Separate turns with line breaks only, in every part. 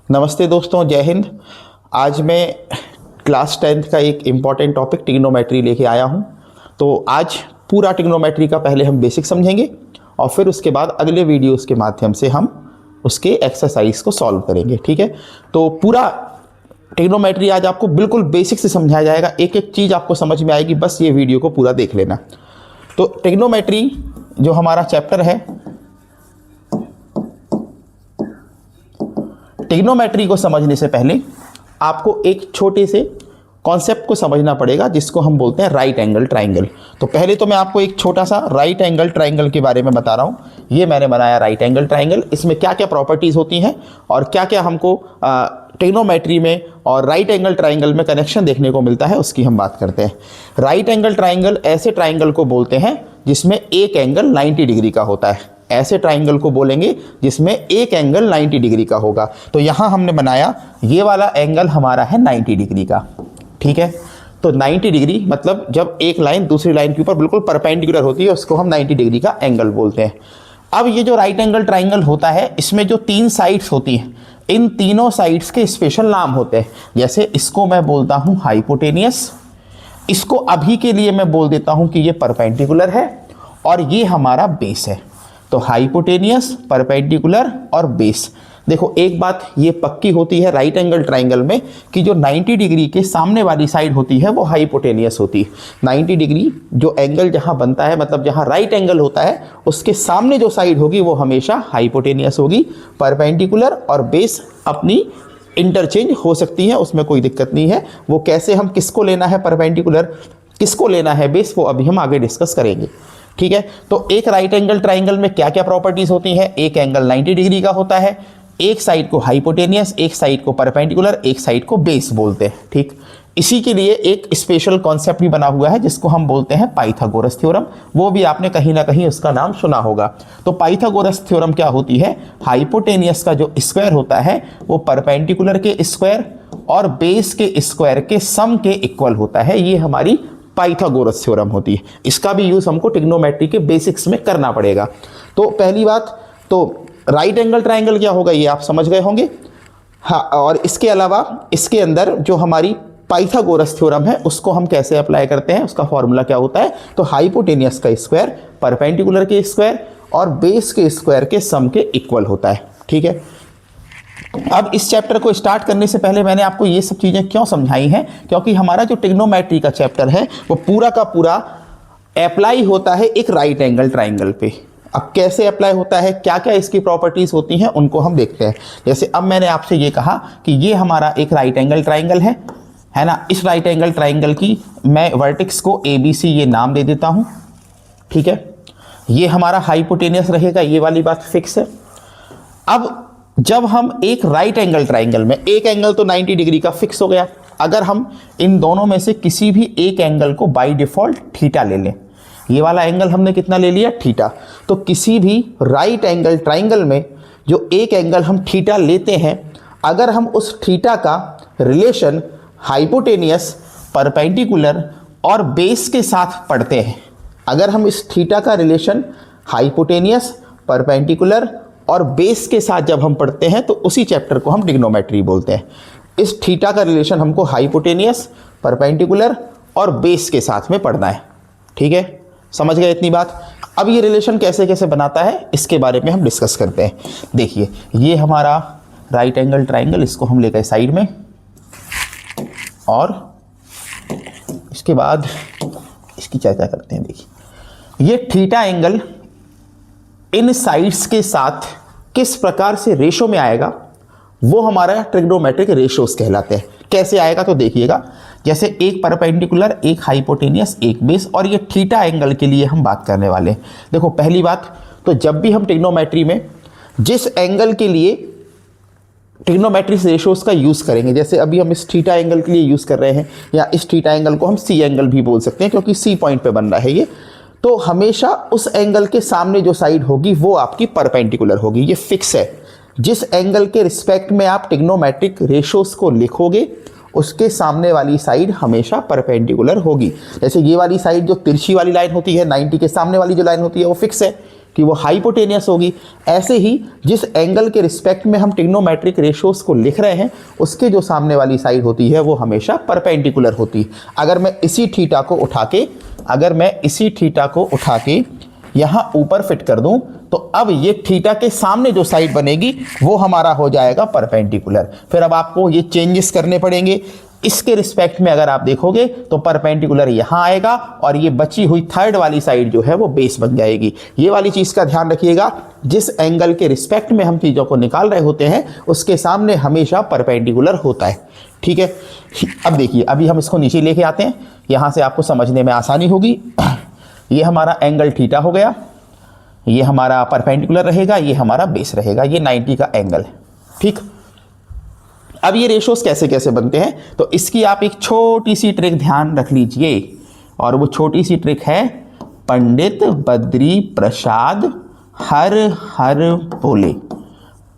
नमस्ते दोस्तों, जय हिंद। आज मैं क्लास 10th का एक इम्पॉर्टेंट टॉपिक ट्रिग्नोमेट्री लेके आया हूँ। तो आज पूरा ट्रिग्नोमेट्री का पहले हम बेसिक समझेंगे और फिर उसके बाद अगले वीडियोस के माध्यम से हम उसके एक्सरसाइज को सॉल्व करेंगे। ठीक है, तो पूरा ट्रिग्नोमेट्री आज आपको बिल्कुल बेसिक से समझाया जाएगा, एक एक चीज़ आपको समझ में आएगी, बस ये वीडियो को पूरा देख लेना। तो ट्रिग्नोमेट्री जो हमारा चैप्टर है, ट्रिग्नोमेट्री को समझने से पहले आपको एक छोटे से कॉन्सेप्ट को समझना पड़ेगा जिसको हम बोलते हैं राइट एंगल ट्राइंगल। तो पहले तो मैं आपको एक छोटा सा राइट एंगल ट्राइंगल के बारे में बता रहा हूँ। ये मैंने बनाया राइट एंगल ट्राइंगल, इसमें क्या क्या प्रॉपर्टीज़ होती हैं और क्या क्या हमको ट्रिग्नोमेट्री में और राइट एंगल ट्राइंगल में कनेक्शन देखने को मिलता है, उसकी हम बात करते हैं। राइट एंगल ट्राइंगल ऐसे ट्राइंगल को बोलते हैं जिसमें एक एंगल 90 डिग्री का होता है। ऐसे ट्राइंगल को बोलेंगे जिसमें एक एंगल 90 डिग्री का होगा। तो यहाँ हमने बनाया, ये वाला एंगल हमारा है 90 डिग्री का। ठीक है, तो 90 डिग्री मतलब जब एक लाइन दूसरी लाइन के ऊपर बिल्कुल परपेंडिकुलर होती है उसको हम 90 डिग्री का एंगल बोलते हैं। अब ये जो राइट एंगल ट्राइंगल होता है, इसमें जो तीन साइड्स होती हैं, इन तीनों साइड्स के स्पेशल नाम होते हैं। जैसे इसको मैं बोलता हूँ हाइपोटेनियस, इसको अभी के लिए मैं बोल देता हूँ कि ये परपेंडिकुलर है, और ये हमारा बेस है। तो हाइपोटेनियस, परपेंडिकुलर और बेस। देखो एक बात ये पक्की होती है राइट एंगल ट्राइंगल में कि जो 90 डिग्री के सामने वाली साइड होती है वो हाइपोटेनियस होती है। 90 डिग्री जो एंगल जहां बनता है, मतलब जहां राइट एंगल होता है, उसके सामने जो साइड होगी वो हमेशा हाइपोटेनियस होगी। परपेंडिकुलर और बेस अपनी इंटरचेंज हो सकती है, उसमें कोई दिक्कत नहीं है। वो कैसे, हम किसको लेना है परपेंडिकुलर, किसको लेना है बेस, वो अभी हम आगे डिस्कस करेंगे। ठीक है, तो एक राइट एंगल ट्राइंगल में क्या क्या प्रॉपर्टीज होती हैं। एक एंगल 90 डिग्री का होता है, एक साइड को हाइपोटेनियस, एक साइड को परपेंडिकुलर, एक साइड को बेस बोलते हैं। ठीक, इसी के लिए एक स्पेशल कॉन्सेप्ट भी बना हुआ है जिसको हम बोलते हैं पाइथागोरस थ्योरम। वो भी आपने कहीं ना कहीं उसका नाम सुना होगा। तो पाइथागोरस थ्योरम क्या होती है, हाइपोटेनियस का जो स्क्वायर होता है वो परपेंडिकुलर के स्क्वायर और बेस के स्क्वायर के सम के इक्वल होता है। ये हमारी पाइथागोरस थ्योरम होती है। इसका भी यूज हमको ट्रिग्नोमेट्री के बेसिक्स में करना पड़ेगा। तो पहली बात तो राइट एंगल ट्राइंगल क्या होगा ये आप समझ गए होंगे। हाँ, और इसके अलावा इसके अंदर जो हमारी पाइथागोरस थ्योरम है उसको हम कैसे अप्लाई करते हैं, उसका फॉर्मूला क्या होता है। तो हाइपोटेनियस का स्क्वायर परपेंडिकुलर के स्क्वायर और बेस के स्क्वायर के सम के इक्वल होता है। ठीक है, अब इस चैप्टर को स्टार्ट करने से पहले मैंने आपको ये सब चीज़ें क्यों समझाई हैं, क्योंकि हमारा जो ट्रिग्नोमेट्री का चैप्टर है वो पूरा का पूरा अप्लाई होता है एक राइट एंगल ट्राइंगल पे। अब कैसे अप्लाई होता है, क्या क्या इसकी प्रॉपर्टीज होती हैं, उनको हम देखते हैं। जैसे अब मैंने आपसे ये कहा कि ये हमारा एक राइट एंगल ट्राइंगल है ना। इस राइट एंगल ट्राइंगल की मैं वर्टेक्स को ABC ये नाम दे देता हूँ। ठीक है, ये हमारा हाइपोटेनियस रहेगा, ये वाली बात फिक्स है। अब जब हम एक राइट एंगल ट्राइंगल में, एक एंगल तो 90 डिग्री का फिक्स हो गया, अगर हम इन दोनों में से किसी भी एक एंगल को बाय डिफॉल्ट थीटा ले लें, ये वाला एंगल हमने कितना ले लिया, थीटा। तो किसी भी राइट एंगल ट्राइंगल में जो एक एंगल हम थीटा लेते हैं, अगर हम उस थीटा का रिलेशन हाइपोटेनियस, परपेंडिकुलर और बेस के साथ पढ़ते हैं, अगर हम इस थीटा का रिलेशन हाइपोटेनियस, परपेंडिकुलर और बेस के साथ जब हम पढ़ते हैं तो उसी चैप्टर को हम ट्रिग्नोमेट्री बोलते हैं। इस थीटा का रिलेशन हमको हाइपोटेनियस, परपेंडिकुलर और बेस के साथ में पढ़ना है। ठीक है, समझ गए इतनी बात। अब ये रिलेशन कैसे कैसे बनाता है इसके बारे में हम डिस्कस करते हैं। देखिए ये हमारा राइट एंगल ट्राइंगल, इसको हम ले गए साइड में, और इसके बाद इसकी चर्चा करते हैं। देखिए ये थीटा एंगल इन साइड्स के साथ किस प्रकार से रेशो में आएगा, वो हमारा ट्रिग्नोमेट्रिक रेशोस कहलाते हैं। कैसे आएगा तो देखिएगा, जैसे एक परपेंडिकुलर, एक हाइपोटेनियस, एक बेस, और ये थीटा एंगल के लिए हम बात करने वाले हैं। देखो पहली बात तो जब भी हम ट्रिग्नोमेट्री में जिस एंगल के लिए ट्रिग्नोमेट्रिक रेशोस का यूज़ करेंगे, जैसे अभी हम इस थीटा एंगल के लिए यूज़ कर रहे हैं, या इस थीटा एंगल को हम C एंगल भी बोल सकते हैं क्योंकि C पॉइंट पे बन रहा है ये, तो हमेशा उस एंगल के सामने जो साइड होगी वो आपकी परपेंडिकुलर होगी, ये फिक्स है। जिस एंगल के रिस्पेक्ट में आप ट्रिग्नोमेट्रिक रेशोस को लिखोगे उसके सामने वाली साइड हमेशा परपेंडिकुलर होगी। जैसे ये वाली साइड जो तिरछी वाली लाइन होती है, 90 के सामने वाली जो लाइन होती है वो फिक्स है। कि वो हाइपोटेनियस होगी। ऐसे ही जिस एंगल के रिस्पेक्ट में हम ट्रिग्नोमेट्रिक रेशियोज को लिख रहे हैं उसके जो सामने वाली साइड होती है वो हमेशा परपेंडिकुलर होती है। अगर मैं इसी थीटा को उठा के यहाँ ऊपर फिट कर दूं तो अब ये थीटा के सामने जो साइड बनेगी वो हमारा हो जाएगा परपेंडिकुलर। फिर अब आपको ये चेंजेस करने पड़ेंगे। इसके रिस्पेक्ट में अगर आप देखोगे तो परपेंडिकुलर यहाँ आएगा और ये बची हुई थर्ड वाली साइड जो है वो बेस बन जाएगी। ये वाली चीज़ का ध्यान रखिएगा, जिस एंगल के रिस्पेक्ट में हम चीज़ों को निकाल रहे होते हैं उसके सामने हमेशा परपेंडिकुलर होता है। ठीक है, अब देखिए, अभी हम इसको नीचे लेके आते हैं, यहाँ से आपको समझने में आसानी होगी। ये हमारा एंगल थीटा हो गया, ये हमारा परपेंडिकुलर रहेगा, ये हमारा बेस रहेगा, ये 90 का एंगल है। ठीक, अब ये रेशोस कैसे कैसे बनते हैं तो इसकी आप एक छोटी सी ट्रिक ध्यान रख लीजिए, और वो छोटी सी ट्रिक है पंडित बद्री प्रसाद हर हर भोले।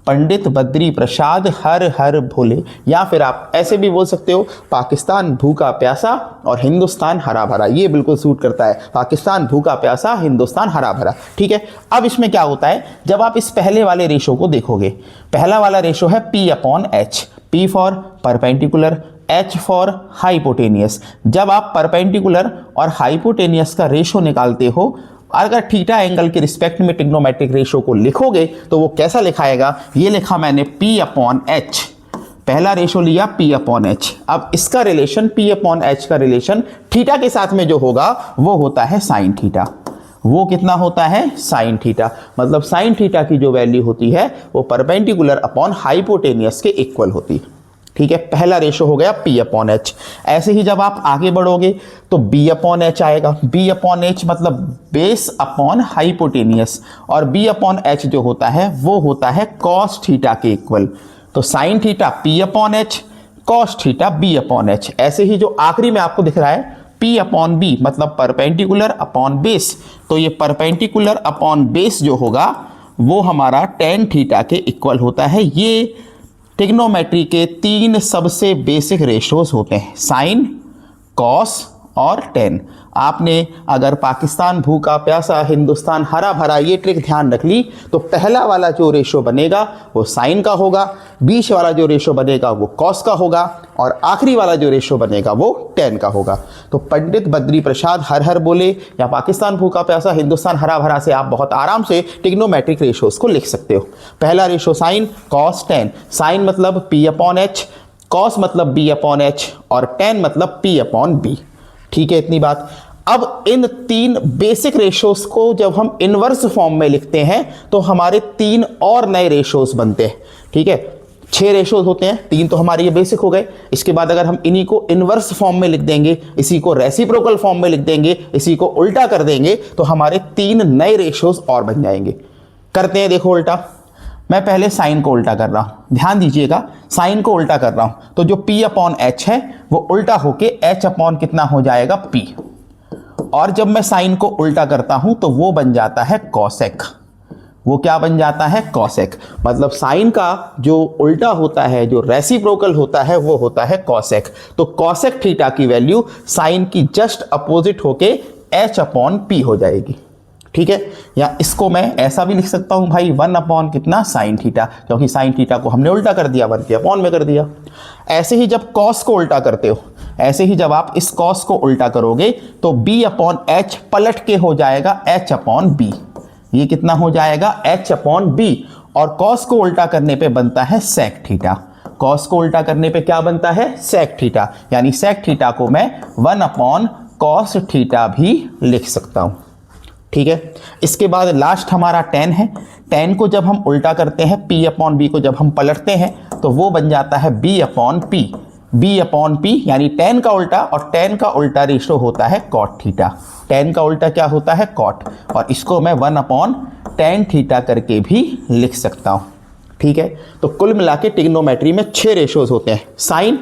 पंडित बद्री प्रसाद हर हर भोले, या फिर आप ऐसे भी बोल सकते हो पाकिस्तान भूखा प्यासा और हिंदुस्तान हरा भरा। ये बिल्कुल सूट करता है, पाकिस्तान भूखा प्यासा, हिंदुस्तान हरा भरा। ठीक है, अब इसमें क्या होता है, जब आप इस पहले वाले रेशो को देखोगे, पहला वाला रेशो है P/H, P for perpendicular, H for hypotenuse. जब आप परपेंडिकुलर और हाइपोटेनियस का रेशो निकालते हो, अगर थीटा एंगल के रिस्पेक्ट में ट्रिग्नोमेट्रिक रेशो को लिखोगे तो वो कैसा लिखाएगा, ये लिखा मैंने P/H, पहला रेशो लिया P/H। अब इसका रिलेशन P/H का रिलेशन थीटा के साथ में जो होगा वो होता है साइन थीटा। वो कितना होता है, साइन थीटा। मतलब साइन थीटा की जो वैल्यू होती है वो परपेंडिकुलर अपॉन हाइपोटेनियस के इक्वल होती है। ठीक है, पहला रेशो हो गया P/H। ऐसे ही जब आप आगे बढ़ोगे तो B/H आएगा। B/H मतलब बेस अपॉन हाइपोटेनियस, और B/H जो होता है वो होता है कॉस थीटा के इक्वल। तो sine theta P/H, cos theta B/H। ऐसे ही जो आखिरी में आपको दिख रहा है P/B मतलब परपेंडिकुलर अपॉन बेस, तो ये परपेंडिकुलर अपॉन बेस जो होगा वो हमारा टेन थीटा के इक्वल होता है। ये ट्रिग्नोमेट्री के तीन सबसे बेसिक रेशोज होते हैं, साइन, कॉस और टेन। आपने अगर पाकिस्तान भूखा प्यासा, हिंदुस्तान हरा भरा ये ट्रिक ध्यान रख ली तो पहला वाला जो रेशो बनेगा वो साइन का होगा, बीच वाला जो रेशो बनेगा वो कॉस का होगा, और आखिरी वाला जो रेशो बनेगा वो टेन का होगा। तो पंडित बद्री प्रसाद हर हर बोले या पाकिस्तान भूखा प्यासा, हिंदुस्तान हरा भरा से आप बहुत आराम से ट्रिग्नोमेट्रिक रेशोज को लिख सकते हो। पहला ratio sine, cos, tan. Sine मतलब P/H, कॉस मतलब B/H और टेन मतलब P/B। ठीक है, इतनी बात। अब इन तीन बेसिक रेशोस को जब हम इनवर्स फॉर्म में लिखते हैं तो हमारे तीन और नए रेशोस बनते हैं। ठीक है, 6 रेशोस होते हैं, 3 तो हमारे ये बेसिक हो गए। इसके बाद अगर हम इन्हीं को इनवर्स फॉर्म में लिख देंगे, इसी को रेसिप्रोकल फॉर्म में लिख देंगे, इसी को उल्टा कर देंगे तो हमारे 3 नए रेशोस और बन जाएंगे। करते हैं, देखो उल्टा। मैं पहले साइन को उल्टा कर रहा हूं, ध्यान दीजिएगा, साइन को उल्टा कर रहा हूं तो जो P/H है वो उल्टा होके H अपॉन कितना हो जाएगा, P। और जब मैं साइन को उल्टा करता हूं तो वो बन जाता है कॉसेक। वो क्या बन जाता है, कॉसेक। मतलब साइन का जो उल्टा होता है, जो रेसिप्रोकल होता है, वो होता है कॉसेक। तो कॉसेक थीटा की वैल्यू साइन की जस्ट अपोजिट होके H/P हो जाएगी। ठीक है, या इसको मैं ऐसा भी लिख सकता हूं भाई, 1 अपॉन कितना, साइन थीटा, क्योंकि साइन थीटा को हमने उल्टा कर दिया, 1 के अपॉन में कर दिया। ऐसे ही जब कॉस को उल्टा करते हो, ऐसे ही जब आप इस कॉस को उल्टा करोगे तो B/H पलट के हो जाएगा H/B। ये कितना हो जाएगा, H/B। और कॉस को उल्टा करने पे बनता है सेक थीटा। कॉस को उल्टा करने पे क्या बनता है, सेक थीटा। यानी सेक थीटा को मैं 1 अपॉन कॉस थीटा भी लिख सकता हूं। ठीक है, इसके बाद लास्ट हमारा टेन है। टेन को जब हम उल्टा करते हैं, P/B को जब हम पलटते हैं तो वो बन जाता है B/P। B/P यानी टेन का उल्टा, और टेन का उल्टा रेशो होता है कॉट थीटा। टेन का उल्टा क्या होता है, कॉट, और इसको मैं 1/tan थीटा करके भी लिख सकता हूं। ठीक है, तो कुल मिला के ट्रिग्नोमेट्री में 6 रेशोज होते हैं, साइन,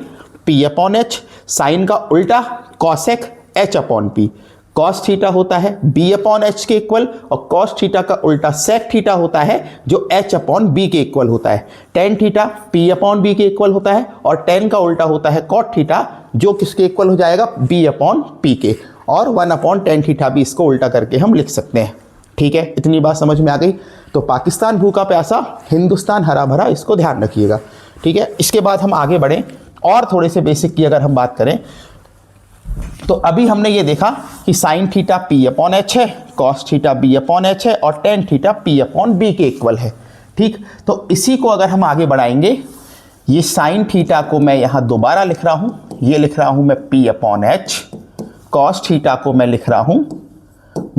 P/H, साइन का उल्टा कॉसेक, H/P। कॉस थीटा होता है B/H के इक्वल, और कॉस थीटा का उल्टा सेक थीटा होता है जो H/B के इक्वल होता है। टेन थीटा P/B के इक्वल होता है, और टेन का उल्टा होता है कॉट थीटा जो किसके इक्वल हो जाएगा, B/P के, और 1/tan थीटा भी इसको उल्टा करके हम लिख सकते हैं। ठीक है, इतनी बात समझ में आ गई। तो पाकिस्तान भूखा प्यासा, हिंदुस्तान हरा भरा, इसको ध्यान रखिएगा। ठीक है, इसके बाद हम आगे बढ़ें और थोड़े से बेसिक की अगर हम बात करें तो अभी हमने ये देखा कि sine theta P upon H है, cos theta B upon H है और tan theta P upon B के इक्वल है। ठीक, तो इसी को अगर हम आगे बढ़ाएंगे, ये साइन थीटा को मैं यहाँ दोबारा लिख रहा हूँ, ये लिख रहा हूँ मैं P upon H, cos theta को मैं लिख रहा हूँ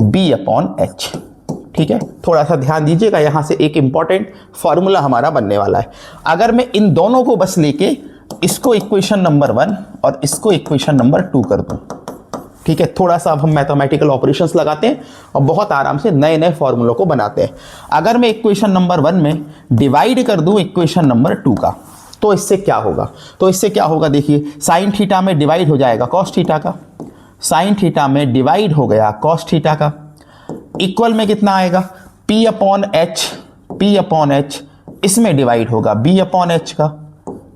बी अपॉन एच। ठीक है, थोड़ा सा ध्यान दीजिएगा, यहाँ से एक इंपॉर्टेंट फॉर्मूला हमारा बनने वाला है। अगर मैं इन दोनों को बस लेके इसको इक्वेशन नंबर 1 और इसको इक्वेशन नंबर 2 कर दूं, ठीक है, थोड़ा सा अब हम मैथमेटिकल ऑपरेशंस लगाते हैं और बहुत आराम से नए नए फॉर्मूलों को बनाते हैं। अगर मैं इक्वेशन नंबर 1 में डिवाइड कर दूं इक्वेशन नंबर 2 का, तो इससे क्या होगा? तो इससे क्या होगा, देखिए, साइन थीटा में डिवाइड हो जाएगा कॉस थीटा का, साइन थीटा में डिवाइड हो गया कॉस थीटा का, इक्वल में कितना आएगा, पी अपॉन एच, इसमें डिवाइड होगा बी अपॉन एच का,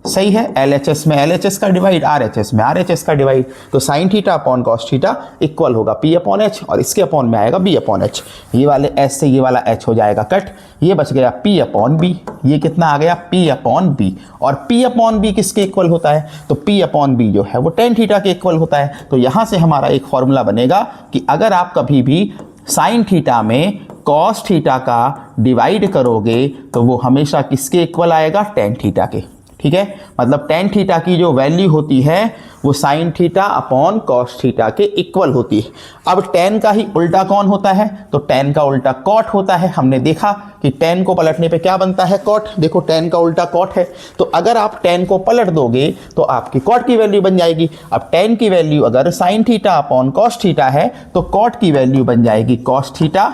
सही है, LHS में LHS का डिवाइड, RHS में RHS का डिवाइड, तो sine theta upon cos theta equal होगा पी अपॉन एच और इसके अपॉन में आएगा बी अपॉन एच। ये वाले एच से ये वाला एच हो जाएगा कट, ये बच गया पी अपॉन बी, ये कितना आ गया पी अपॉन बी, और पी अपॉन बी किसके इक्वल होता है, तो पी अपॉन बी जो है वो टेन थीटा के इक्वल होता है। तो यहाँ से हमारा एक फॉर्मूला बनेगा कि अगर आप कभी भी साइन थीटा में कॉस थीटा का डिवाइड करोगे तो वो हमेशा किसके इक्वल आएगा, टेन थीटा के। ठीक है, मतलब टेन थीटा की जो वैल्यू होती है वो sine theta upon cos theta के इक्वल होती है। अब टेन का ही उल्टा कौन होता है, तो टेन का उल्टा कॉट होता है। हमने देखा कि टेन को पलटने पे क्या बनता है, कॉट। देखो टेन का उल्टा कॉट है, तो अगर आप टेन को पलट दोगे तो आपकी कॉट की वैल्यू बन जाएगी। अब टेन की वैल्यू अगर sine theta upon cos theta है तो कॉट की वैल्यू बन जाएगी कॉस थीटा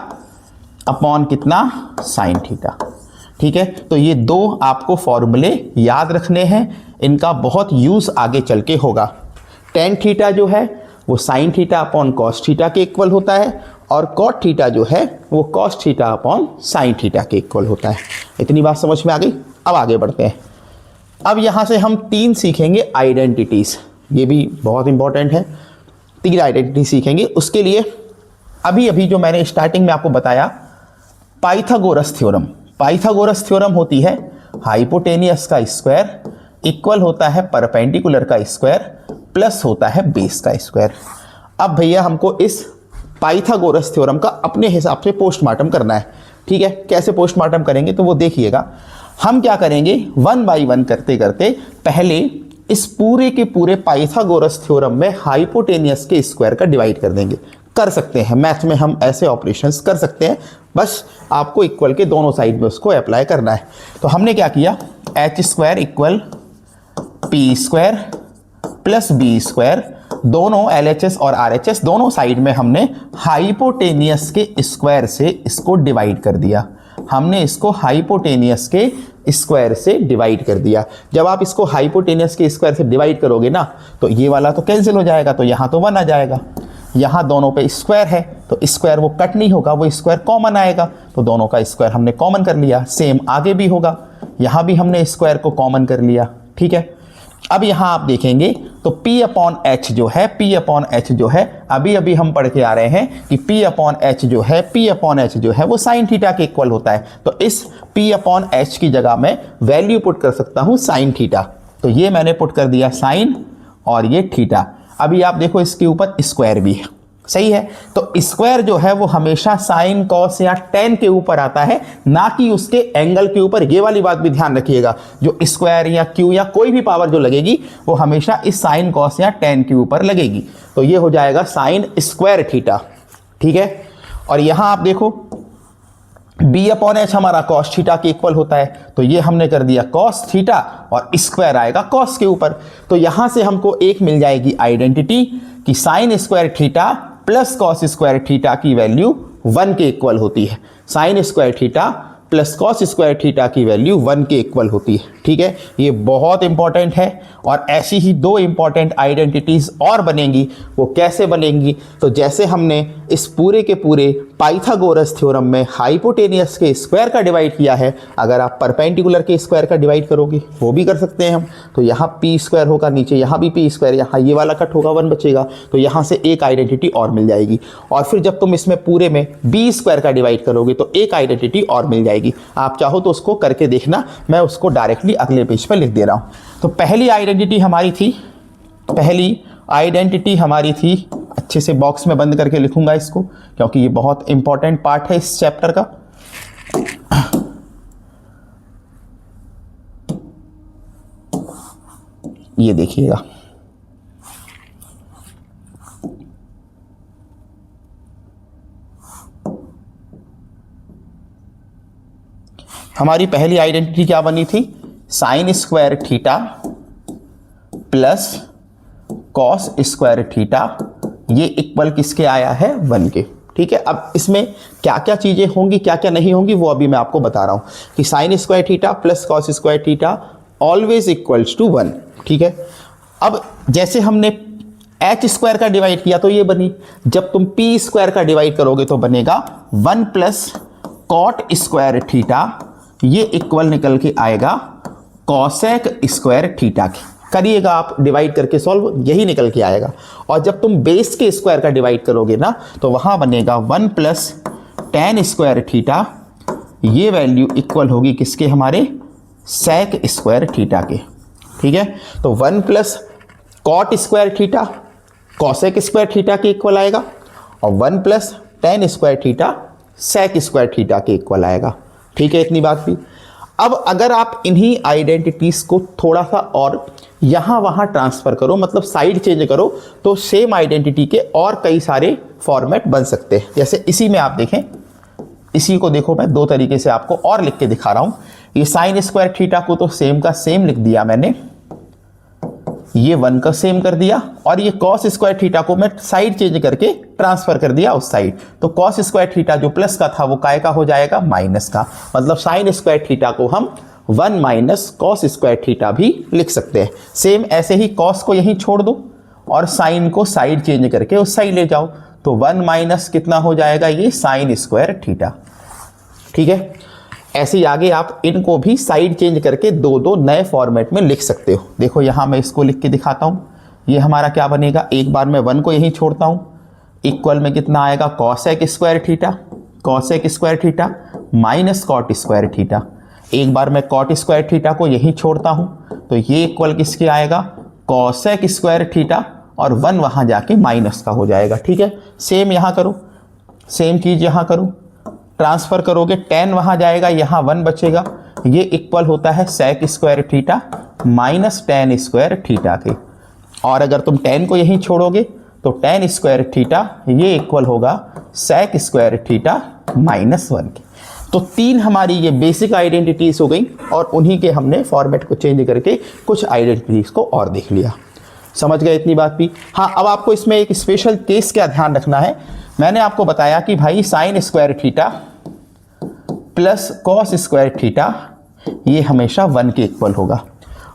अपॉन कितना, साइन थीटा। ठीक है, तो ये दो आपको फॉर्मूले याद रखने हैं, इनका बहुत यूज आगे चल के होगा। टेन थीटा जो है वो sine theta upon cos theta के इक्वल होता है और कॉट थीटा जो है वो cos theta upon sine theta के इक्वल होता है। इतनी बात समझ में आ गई। अब आगे बढ़ते हैं। अब यहाँ से हम 3 सीखेंगे आइडेंटिटीज, ये भी बहुत इंपॉर्टेंट है। 3 आइडेंटिटी सीखेंगे। उसके लिए अभी अभी जो मैंने स्टार्टिंग में आपको बताया पाइथागोरस थ्योरम, पाइथागोरस थ्योरम होती है हाइपोटेनियस का स्क्वायर इक्वल होता है परपेंडिकुलर का स्क्वायर प्लस होता है बेस का स्क्वायर। अब भैया हमको इस पाइथागोरस थ्योरम का अपने हिसाब से पोस्टमार्टम करना है। ठीक है, कैसे पोस्टमार्टम करेंगे तो वो देखिएगा। हम क्या करेंगे, 1 बाय 1 करते करते पहले इस पूरे के पूरे पाइथागोरस थ्योरम में हाइपोटेनियस के स्क्वायर का डिवाइड कर देंगे। कर सकते हैं, मैथ में हम ऐसे ऑपरेशंस कर सकते हैं, बस आपको इक्वल के दोनों साइड में उसको अप्लाई करना है। तो हमने क्या किया, H square equal P square plus B square, दोनों LHS और RHS दोनों साइड में हमने हाइपोटेनियस के स्क्वायर से इसको डिवाइड कर दिया। हमने इसको हाइपोटेनियस के स्क्वायर से डिवाइड कर दिया। जब आप इसको हाइपोटेनियस के स्क्वायर से डिवाइड करोगे ना तो ये वाला तो कैंसिल हो जाएगा, तो यहाँ तो 1 आ जाएगा। यहाँ दोनों पे स्क्वायर है तो स्क्वायर वो कट नहीं होगा, वो स्क्वायर कॉमन आएगा, तो दोनों का स्क्वायर हमने कॉमन कर लिया। सेम आगे भी होगा, यहाँ भी हमने स्क्वायर को कॉमन कर लिया। ठीक है, अब यहाँ आप देखेंगे तो P अपॉन एच जो है, P अपॉन एच जो है, अभी अभी हम पढ़ के आ रहे हैं कि P अपॉन एच जो है, P अपॉन एच जो है वो साइन थीटा के इक्वल होता है। तो इस P अपॉन एच की जगह मैं वैल्यू पुट कर सकता हूँ साइन थीटा, तो ये मैंने पुट कर दिया साइन और ये थीटा। अभी आप देखो इसके ऊपर स्क्वायर भी है, सही है। तो स्क्वायर जो है वो हमेशा साइन कॉस या टेन के ऊपर आता है, ना कि उसके एंगल के ऊपर। ये वाली बात भी ध्यान रखिएगा, जो स्क्वायर या क्यू या कोई भी पावर जो लगेगी वो हमेशा इस साइन कॉस या टेन के ऊपर लगेगी। तो ये हो जाएगा साइन स्क्वायर थीटा। ठीक है, और यहां आप देखो बी अपॉन एच हमारा कॉस थीटा के इक्वल होता है, तो ये हमने कर दिया कॉस थीटा और स्क्वायर आएगा कॉस के ऊपर। तो यहां से हमको एक मिल जाएगी आइडेंटिटी कि sine square theta plus cos square theta की वैल्यू 1 के इक्वल होती है। Sign square theta plus cos square theta की वैल्यू 1 के इक्वल होती है। ठीक है, ये बहुत इंपॉर्टेंट है। और ऐसी ही दो इंपॉर्टेंट आइडेंटिटीज और बनेंगी। वो कैसे बनेंगी? तो जैसे हमने इस पूरे के पूरे पाइथागोरस थ्योरम में हाइपोटेनियस के स्क्वायर का डिवाइड किया है, अगर आप परपेंडिकुलर के स्क्वायर का डिवाइड करोगे वो भी कर सकते हैं हम। तो यहाँ पी स्क्वायर होगा, नीचे यहाँ भी पी स्क्वायर, यहाँ ये वाला कट होगा, 1 बचेगा, तो यहाँ से एक आइडेंटिटी और मिल जाएगी। और फिर जब तुम इसमें पूरे में बी स्क्वायर का डिवाइड करोगे तो एक आइडेंटिटी और मिल जाएगी। आप चाहो तो उसको करके देखना, मैं उसको डायरेक्टली अगले पेज पर लिख दे रहा हूँ। तो पहली आइडेंटिटी हमारी थी, अच्छे से बॉक्स में बंद करके लिखूंगा इसको क्योंकि ये बहुत इंपॉर्टेंट पार्ट है इस चैप्टर का। ये देखिएगा, हमारी पहली आइडेंटिटी क्या बनी थी? Sign square theta plus cos square theta, ये इक्वल किसके आया है? 1 के। ठीक है, अब इसमें क्या क्या चीजें होंगी, क्या क्या नहीं होंगी, वो अभी मैं आपको बता रहा हूं कि sine square theta plus cos square theta always equals to 1। ठीक है, अब जैसे हमने एच स्क्वायर का डिवाइड किया तो ये बनी, जब तुम पी स्क्वायर का डिवाइड करोगे तो बनेगा 1 प्लस कॉट स्क्वायर थीटा, ये इक्वल निकल के आएगा कॉसेक स्क्वायर थीटा के। करिएगा आप डिवाइड करके सॉल्व, यही निकल के आएगा। और जब तुम बेस के स्क्वायर का डिवाइड करोगे ना तो वहां बनेगा 1 प्लस टेन स्क्वायर थीटा, ये वैल्यू इक्वल होगी किसके? हमारे सेक स्क्वायर थीटा के। ठीक है, तो 1 plus cot square theta cosec square theta के इक्वल आएगा और 1 plus tan square theta sec square theta के इक्वल आएगा। ठीक है, इतनी बात भी। अब अगर आप इन्हीं आइडेंटिटीज को थोड़ा सा और यहाँ वहाँ ट्रांसफर करो, मतलब साइड चेंज करो, तो सेम आइडेंटिटी के और कई सारे फॉर्मेट बन सकते हैं। जैसे इसी में आप देखें, इसी को देखो, मैं दो तरीके से आपको और लिख के दिखा रहा हूँ। ये साइन स्क्वायर थीटा को तो सेम का सेम लिख दिया मैंने, ये 1 का सेम कर दिया, और ये कॉस स्क्वायर थीटा को मैं साइड चेंज करके ट्रांसफर कर दिया उस साइड। तो कॉस स्क्वायर थीटा जो प्लस का था वो काय का हो जाएगा? माइनस का। मतलब साइन स्क्वायर थीटा को हम 1 माइनस कॉस स्क्वायर थीटा भी लिख सकते हैं। सेम ऐसे ही कॉस को यहीं छोड़ दो और साइन को साइड चेंज करके उस साइड ले जाओ, तो 1 माइनस कितना हो जाएगा? ये साइन स्क्वायर थीटा। ठीक है, ऐसे ही आगे आप इनको भी साइड चेंज करके दो दो नए फॉर्मेट में लिख सकते हो। देखो यहाँ मैं इसको लिख के दिखाता हूँ। ये हमारा क्या बनेगा? एक बार मैं 1 को यहीं छोड़ता हूँ, इक्वल में कितना आएगा? Cosec square theta minus cot square theta. एक बार मैं कॉट स्क्वायर थीटा को यहीं छोड़ता हूँ तो ये इक्वल किसके आएगा? कॉसेक स्क्वायर थीटा, और 1 वहाँ जाके माइनस का हो जाएगा। ठीक है, सेम यहाँ करो, सेम चीज़ यहाँ करो, ट्रांसफर करोगे, टेन वहाँ जाएगा, यहाँ 1 बचेगा, ये इक्वल होता है sec square theta minus tan square theta के। और अगर तुम टेन को यहीं छोड़ोगे तो टेन स्क्वायर थीटा ये इक्वल होगा सेक स्क्वायर थीटा माइनस 1 के। तो 3 हमारी ये बेसिक आइडेंटिटीज हो गई, और उन्हीं के हमने फॉर्मेट को चेंज करके कुछ आइडेंटिटीज को और देख लिया। समझ गए इतनी बात भी? हाँ, अब आपको इसमें एक स्पेशल केस का ध्यान रखना है। मैंने आपको बताया कि भाई sign square theta plus cos square theta ये हमेशा 1 के इक्वल होगा।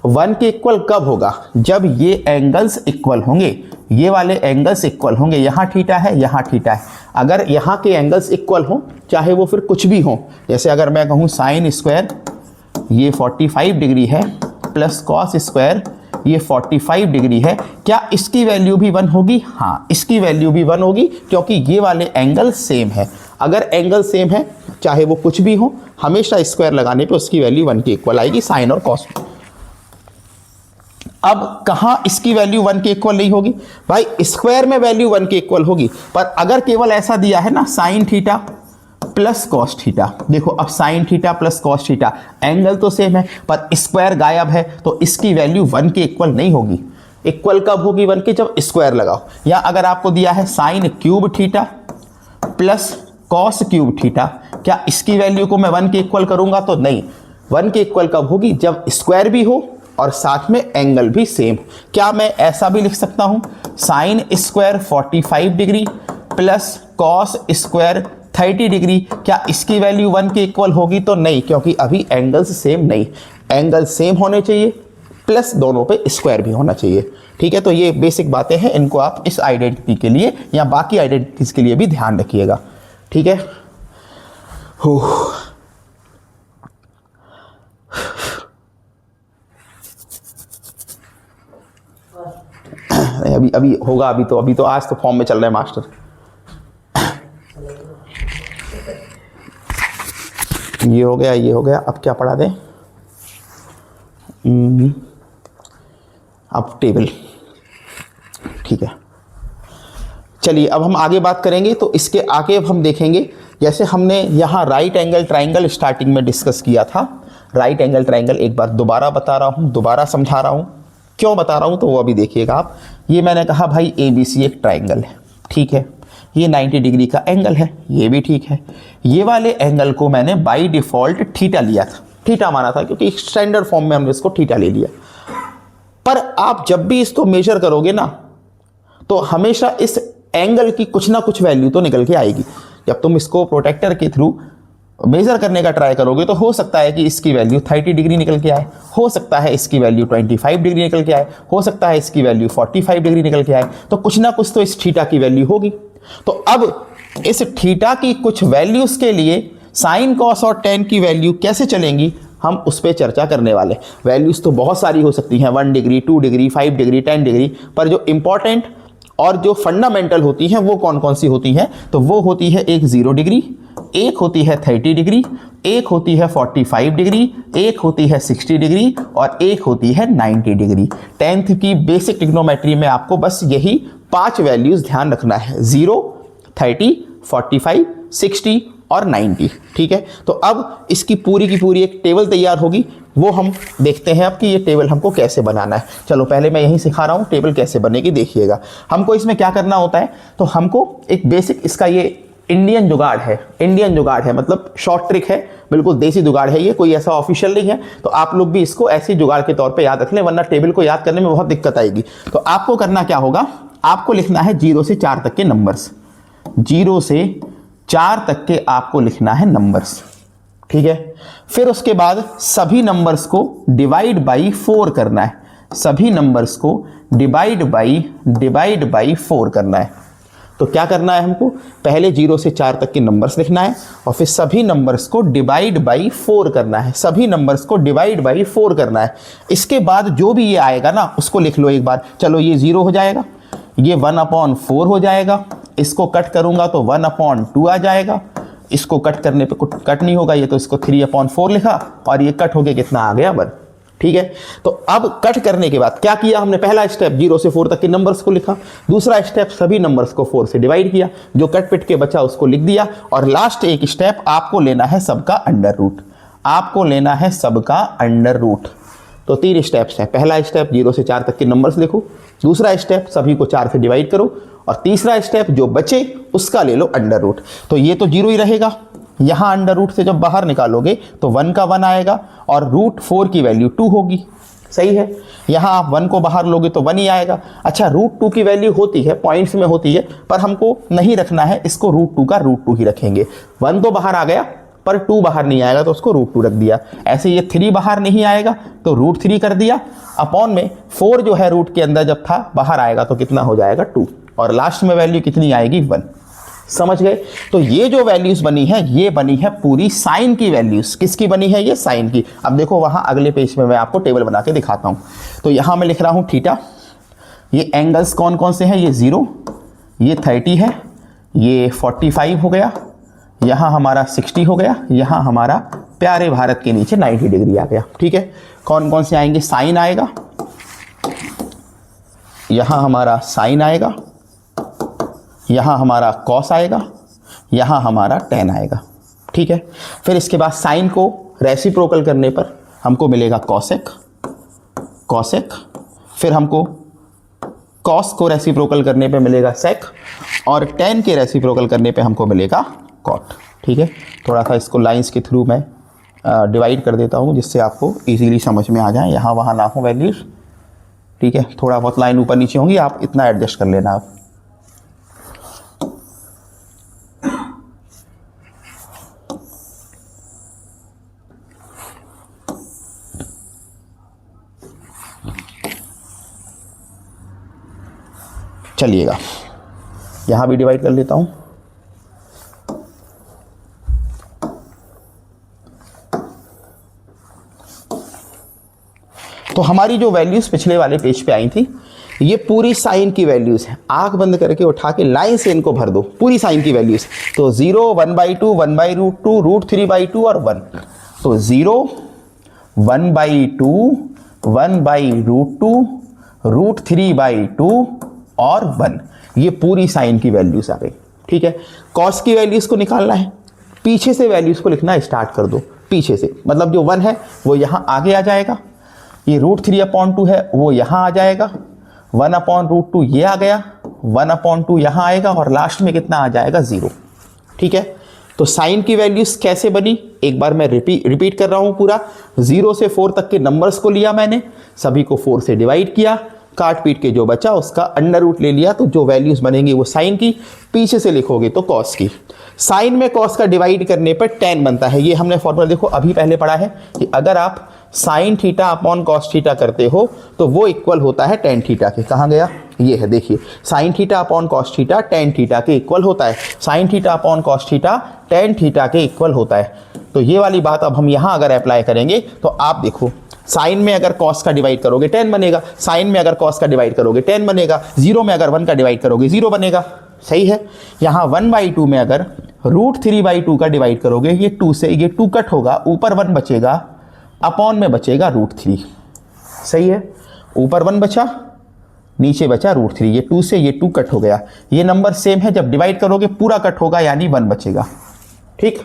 1 के इक्वल कब होगा? जब ये एंगल्स इक्वल होंगे, ये वाले एंगल्स इक्वल होंगे। यहाँ थीटा है, यहाँ थीटा है। अगर यहाँ के एंगल्स इक्वल हों, चाहे वो फिर कुछ भी हो, जैसे अगर मैं कहूँ साइन स्क्वायर ये 45 डिग्री है प्लस कॉस स्क्वायर ये 45 डिग्री है, क्या इसकी वैल्यू भी 1 होगी? हाँ, इसकी वैल्यू भी 1 होगी, क्योंकि ये वाले एंगल सेम है। अगर एंगल सेम है, चाहे वो कुछ भी हो, हमेशा स्क्वायर लगाने पे उसकी वैल्यू 1 के इक्वल आएगी, साइन और कॉस। अब कहाँ इसकी वैल्यू 1 के इक्वल नहीं होगी? भाई स्क्वायर में वैल्यू 1 के इक्वल होगी, पर अगर केवल ऐसा दिया है ना, sine theta plus cos theta, देखो अब sine theta plus cos theta, angle तो सेम है पर स्क्वायर गायब है, तो इसकी वैल्यू 1 के इक्वल नहीं होगी। इक्वल कब होगी 1 के? जब स्क्वायर लगाओ। या अगर आपको दिया है sine cube theta plus cos cube theta, क्या इसकी वैल्यू को मैं 1 के इक्वल करूंगा? तो नहीं। 1 के इक्वल कब होगी? जब स्क्वायर भी हो और साथ में एंगल भी सेम। क्या मैं ऐसा भी लिख सकता हूं, sine square 45 degree plus cos square 30 degree, क्या इसकी वैल्यू 1 के इक्वल होगी? तो नहीं, क्योंकि अभी एंगल्स सेम नहीं, एंगल सेम होने चाहिए प्लस दोनों पे स्क्वायर भी होना चाहिए। ठीक है, तो ये बेसिक बातें हैं, इनको आप इस आइडेंटिटी के लिए या बाकी आइडेंटिटीज के लिए भी ध्यान रखिएगा। ठीक है, अभी होगा, अभी तो आज तो फॉर्म में चल रहा है मास्टर। ये हो गया, अब क्या पढ़ा दें? अब टेबल। ठीक है, चलिए अब हम आगे बात करेंगे। तो इसके आगे अब हम देखेंगे, जैसे हमने यहाँ राइट एंगल ट्राइंगल स्टार्टिंग में डिस्कस किया था। राइट एंगल ट्राइंगल एक बार दोबारा बता रहा हूँ, दोबारा समझा रहा हूँ। क्यों बता रहा हूँ तो वो अभी देखिएगा आप। ये मैंने कहा भाई ABC एक ट्राइंगल है, ठीक है, ये 90 डिग्री का एंगल है, ये भी ठीक है। ये वाले एंगल को मैंने बाई डिफ़ॉल्ट थीटा लिया था, थीटा माना था, क्योंकि स्टैंडर्ड फॉर्म में हमने इसको थीटा ले लिया। पर आप जब भी इसको मेजर करोगे ना, तो हमेशा इस एंगल की कुछ ना कुछ वैल्यू तो निकल के आएगी। जब तुम इसको प्रोटेक्टर के थ्रू मेजर करने का ट्राई करोगे तो हो सकता है कि इसकी वैल्यू 30 डिग्री निकल के आए, हो सकता है इसकी वैल्यू 25 डिग्री निकल के आए, हो सकता है इसकी वैल्यू 45 डिग्री निकल के आए। तो कुछ ना कुछ तो इस थीटा की वैल्यू होगी। तो अब इस थीटा की कुछ वैल्यूज के लिए साइन, कॉस और टेन की वैल्यू कैसे चलेंगी, हम उस पर चर्चा करने वाले। वैल्यूज तो बहुत सारी हो सकती हैं, 1 डिग्री, 2 डिग्री, 5 डिग्री, 10 डिग्री, पर जो इंपॉर्टेंट और जो फंडामेंटल होती हैं वो कौन कौन सी होती हैं? तो वो होती है एक 0 डिग्री, एक होती है 30 डिग्री, एक होती है 45 डिग्री, एक होती है 60 डिग्री और एक होती है 90 डिग्री। 10th की बेसिक ट्रिग्नोमेट्री में आपको बस यही 5 वैल्यूज ध्यान रखना है, 0, 30, 45, 60 और 90। ठीक है, तो अब इसकी पूरी की पूरी एक टेबल तैयार होगी, वो हम देखते हैं अब कि ये टेबल हमको कैसे बनाना है। चलो पहले मैं यहीं सिखा रहा हूँ टेबल कैसे बनेगी, देखिएगा। हमको इसमें क्या करना होता है, तो हमको एक बेसिक इसका ये इंडियन जुगाड़ है, इंडियन जुगाड़ है, मतलब शॉर्ट ट्रिक है, बिल्कुल देसी जुगाड़ है, ये कोई ऐसा ऑफिशियल नहीं है। तो आप लोग भी इसको ऐसी जुगाड़ के तौर पे याद रख लें, वरना टेबल को याद करने में बहुत दिक्कत आएगी। तो आपको करना क्या होगा, आपको लिखना है 0 से 4 तक के नंबर्स, 0 से 4 तक के आपको लिखना है नंबर्स। ठीक है, फिर उसके बाद सभी नंबर्स को डिवाइड बाई 4 करना है, सभी नंबर्स को डिवाइड बाई 4 करना है। तो क्या करना है हमको, पहले 0 से 4 तक के नंबर्स लिखना है और फिर सभी नंबर्स को डिवाइड बाई 4 करना है, सभी नंबर्स को डिवाइड बाई 4 करना है। इसके बाद जो भी ये आएगा ना उसको लिख लो एक बार। चलो ये 0 हो जाएगा, ये 1/4 हो जाएगा, इसको कट करूंगा तो 1/2 आ जाएगा, इसको कट करने पे कुछ कट नहीं होगा, ये तो इसको 3/4 लिखा और ये कट हो गया, कितना आ गया 1। ठीक है, तो अब कट करने के बाद क्या किया हमने, पहला स्टेप 0 से 4 तक के नंबर्स को लिखा, दूसरा स्टेप सभी नंबर्स को 4 से डिवाइड किया, जो कट पिट के बचा उसको लिख दिया, और लास्ट एक स्टेप आपको लेना है सबका अंडर रूट, आपको लेना है सबका अंडर रूट। तो 3 स्टेप्स हैं, पहला स्टेप 0 से 4 तक के नंबर्स लिखो, दूसरा स्टेप सभी को 4 से डिवाइड करो, और तीसरा स्टेप जो बचे उसका ले लो अंडर रूट। तो ये तो 0 ही रहेगा, यहाँ अंडर रूट से जब बाहर निकालोगे तो 1 का 1 आएगा और √4 की वैल्यू 2 होगी। सही है, यहाँ आप 1 को बाहर लोगे तो 1 ही आएगा। अच्छा, √2 की वैल्यू होती है, पॉइंट्स में होती है, पर हमको नहीं रखना है इसको, √2 का √2 ही रखेंगे। 1 तो बाहर आ गया पर 2 बाहर नहीं आएगा तो उसको √2 रख दिया। ऐसे ये 3 बाहर नहीं आएगा तो √3 कर दिया, अपॉन में 4 जो है रूट के अंदर जब था बाहर आएगा तो कितना हो जाएगा 2, और लास्ट में वैल्यू कितनी आएगी 1। समझ गए? तो ये जो वैल्यूज बनी है ये बनी है पूरी साइन की वैल्यूज। किसकी बनी है ये? साइन की। अब देखो वहां अगले पेज में मैं आपको टेबल बना के दिखाता हूं। तो यहां मैं लिख रहा हूं थीटा, ये एंगल्स कौन कौन से हैं, ये 0, ये 30 है, ये 45 हो गया, यहां हमारा 60 हो गया, यहां हमारा प्यारे भारत के नीचे 90 डिग्री आ गया। ठीक है, कौन कौन से आएंगे, साइन आएगा, यहां हमारा साइन आएगा, यहां हमारा कॉस आएगा, यहां हमारा टेन आएगा। ठीक है, फिर इसके बाद साइन को रेसिप्रोकल करने पर हमको मिलेगा कॉसेक, कॉसेक, फिर हमको कॉस को रेसिप्रोकल करने पे मिलेगा सेक, और टेन के रेसिप्रोकल करने पे हमको मिलेगा कॉट। ठीक है, थोड़ा सा इसको लाइंस के थ्रू मैं डिवाइड कर देता हूँ जिससे आपको इजीली समझ में आ जाए, यहाँ वहाँ ना हो वैल्यूज। ठीक है, थोड़ा बहुत लाइन ऊपर नीचे होंगी, आप इतना एडजस्ट कर लेना आप। चलिएगा यहाँ भी डिवाइड कर लेता हूँ। तो हमारी जो वैल्यूज़ पिछले वाले पेज पे आई थी, ये पूरी साइन की वैल्यूज़ हैं। आंख बंद करके उठा के लाइन से इनको भर दो, पूरी साइन की वैल्यूज़। तो 0, 1/2, 1/√2, √3/2 और 1। तो 0, 1/2, 1/√2, √3/2 और 1, ये पूरी साइन की वैल्यूज़ आ गई। ठीक है, कॉस की वैल्यूज़ को निकालना है, पीछे से वैल्यूज़ को लिखना स्टार्ट कर दो। पीछे से मतलब जो 1 है वो यहाँ आगे आ जाएगा, ये √3/2 है वो यहाँ आ जाएगा, 1/√2 ये आ गया, 1/2 यहाँ आएगा और लास्ट में कितना आ जाएगा 0। ठीक है, तो साइन की वैल्यूज कैसे बनी, एक बार मैं रिपीट कर रहा हूँ पूरा। 0 से 4 तक के नंबर्स को लिया मैंने, सभी को 4 से डिवाइड किया, काट पीट के जो बचा उसका अंडर रूट ले लिया, तो जो वैल्यूज बनेंगी वो साइन की, पीछे से लिखोगे तो कॉस की। साइन में कॉस का डिवाइड करने पर tan बनता है। ये हमने फॉर्मूला देखो अभी पहले पढ़ा है कि अगर आप sine theta upon cos theta करते हो तो वो इक्वल होता है tan थीटा के। कहाँ गया, ये है, देखिए sine theta upon cos theta tan theta के इक्वल होता है, sine theta upon cos theta tan theta के इक्वल होता है। तो ये वाली बात अब हम यहाँ अगर अप्लाई करेंगे तो आप देखो, साइन में अगर कॉस का डिवाइड करोगे tan बनेगा, साइन में अगर कॉस का डिवाइड करोगे tan बनेगा, 0 में अगर 1 का डिवाइड करोगे 0 बनेगा। सही है, यहाँ 1/2 में अगर √3/2 का डिवाइड करोगे, ये 2 से ये 2 कट होगा, ऊपर 1 बचेगा, अपॉन में बचेगा √3। सही है, ऊपर 1 बचा, नीचे बचा √3, ये 2 से ये 2 कट हो गया। ये नंबर सेम है, जब डिवाइड करोगे पूरा कट होगा यानी 1 बचेगा। ठीक,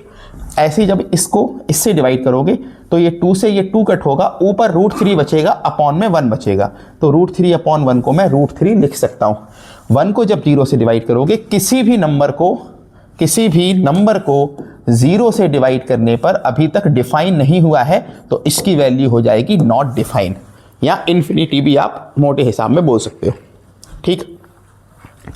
ऐसे ही जब इसको इससे डिवाइड करोगे तो ये 2 से ये 2 कट होगा, ऊपर √3 बचेगा, अपॉन में 1 बचेगा। तो √3/1 को मैं √3 लिख सकता हूँ। 1 को जब 0 से डिवाइड करोगे, किसी भी नंबर को 0 से डिवाइड करने पर अभी तक डिफाइन नहीं हुआ है तो इसकी वैल्यू हो जाएगी नॉट डिफाइन, या इन्फिनिटी भी आप मोटे हिसाब में बोल सकते हो। ठीक,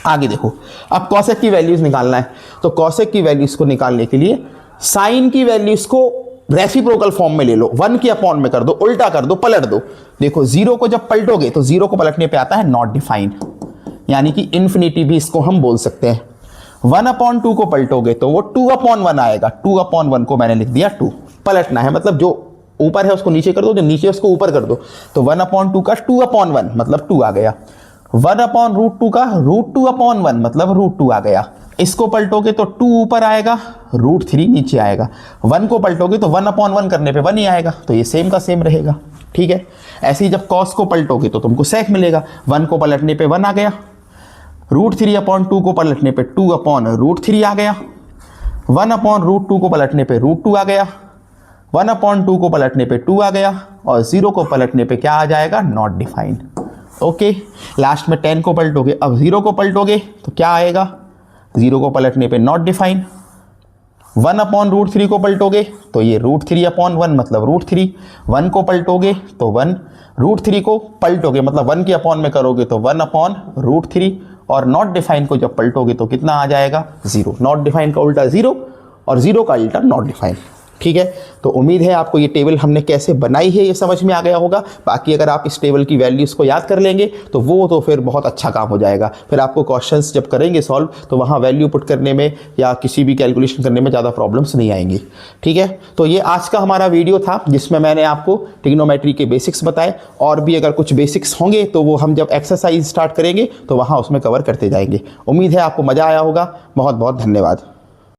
आगे देखो, अब कॉसेक की वैल्यूज निकालना है। तो कॉसेक की वैल्यूज को निकालने के लिए साइन की वैल्यूज को रेसिप्रोकल फॉर्म में ले लो, 1 के अपॉन में कर दो, उल्टा कर दो, पलट दो। देखो 0 को जब पलटोगे तो 0 को पलटने पे आता है नॉट डिफाइन, यानी कि इन्फिनिटी भी इसको हम बोल सकते हैं। 1/2 को पलटोगे तो वो 2/1 आएगा, 2/1 को मैंने लिख दिया 2। पलटना है मतलब जो ऊपर है उसको नीचे कर दो, जो नीचे उसको ऊपर कर दो। तो 1/2 का 2/1 मतलब 2 आ गया, 1/√2 का √2/1 मतलब √2 आ गया। इसको पलटोगे तो 2 ऊपर आएगा, √3 नीचे आएगा। 1 को पलटोगे तो 1/1 करने पे 1 ही आएगा, तो ये सेम का सेम रहेगा। ठीक है, ऐसे ही जब कॉस को पलटोगे तो तुमको सेक मिलेगा, 1 को पलटने पे 1 आ गया, √3/2 को पलटने पे 2/√3 आ गया, 1/√2 को पलटने पे √2 आ गया, 1/2 को पलटने पे 2 आ गया, और 0 को पलटने पे क्या आ जाएगा, नॉट डिफाइन। ओके, लास्ट में 10 को पलटोगे, अब 0 को पलटोगे तो क्या आएगा, 0 को पलटने पे नॉट डिफाइन। 1/√3 को पलटोगे तो ये √3/1 मतलब √3, 1 को पलटोगे तो 1, √3 को पलटोगे मतलब 1 के अपॉन में करोगे तो 1/√3, और नॉट डिफाइन को जब पलटोगे तो कितना आ जाएगा, 0। नॉट डिफाइन का उल्टा 0 और 0 का उल्टा नॉट डिफाइन। ठीक है, तो उम्मीद है आपको ये टेबल हमने कैसे बनाई है ये समझ में आ गया होगा। बाकी अगर आप इस टेबल की वैल्यूज़ को याद कर लेंगे तो वो तो फिर बहुत अच्छा काम हो जाएगा। फिर आपको क्वेश्चंस जब करेंगे सॉल्व तो वहाँ वैल्यू पुट करने में या किसी भी कैलकुलेशन करने में ज़्यादा प्रॉब्लम्स नहीं आएंगी। ठीक है, तो ये आज का हमारा वीडियो था जिसमें मैंने आपको ट्रिग्नोमेट्री के बेसिक्स बताए, और भी अगर कुछ बेसिक्स होंगे तो वो हम जब एक्सरसाइज स्टार्ट करेंगे तो वहाँ उसमें कवर करते जाएंगे। उम्मीद है आपको मज़ा आया होगा। बहुत बहुत धन्यवाद।